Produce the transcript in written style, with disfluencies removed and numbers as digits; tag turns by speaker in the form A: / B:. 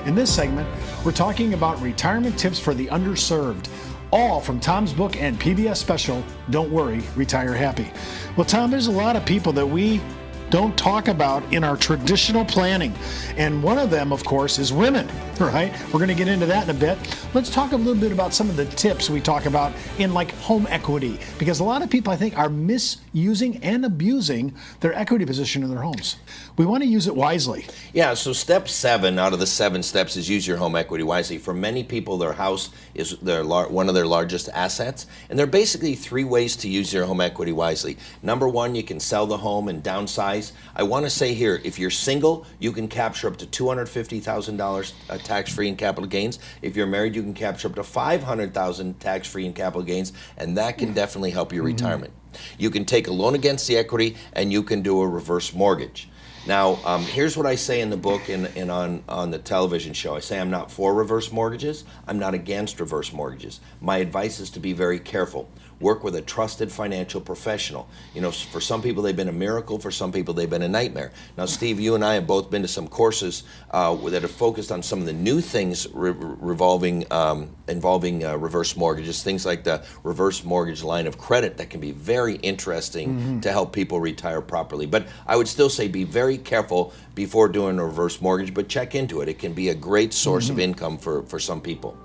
A: In this segment, we're talking about retirement tips for the underserved, all from Tom's book and PBS special, Don't Worry, Retire Happy. Well, Tom, there's a lot of people that we don't talk about in our traditional planning. And one of them, of course, is women, right? We're going to get into that in a bit. Let's talk a little bit about some of the tips we talk about in like home equity, because a lot of people, I think, are misusing and abusing their equity position in their homes. We want to use it wisely.
B: Yeah, so step 7 out of the 7 steps is use your home equity wisely. For many people, their house is one of their largest assets. And there are basically 3 ways to use your home equity wisely. Number 1, you can sell the home and downsize. I want to say here, if you're single, you can capture up to $250,000 tax-free in capital gains. If you're married, you can capture up to $500,000 tax-free in capital gains, and that can definitely help your retirement. You can take a loan against the equity, and you can do a reverse mortgage. Now, here's what I say in the book and on the television show. I say I'm not for reverse mortgages. I'm not against reverse mortgages. My advice is to be very careful. Work with a trusted financial professional. You know, for some people, they've been a miracle. For some people, they've been a nightmare. Now, Steve, you and I have both been to some courses that are focused on some of the new things involving reverse mortgages, things like the reverse mortgage line of credit that can be very interesting to help people retire properly. But I would still say be very careful before doing a reverse mortgage, but check into it. It can be a great source of income for some people.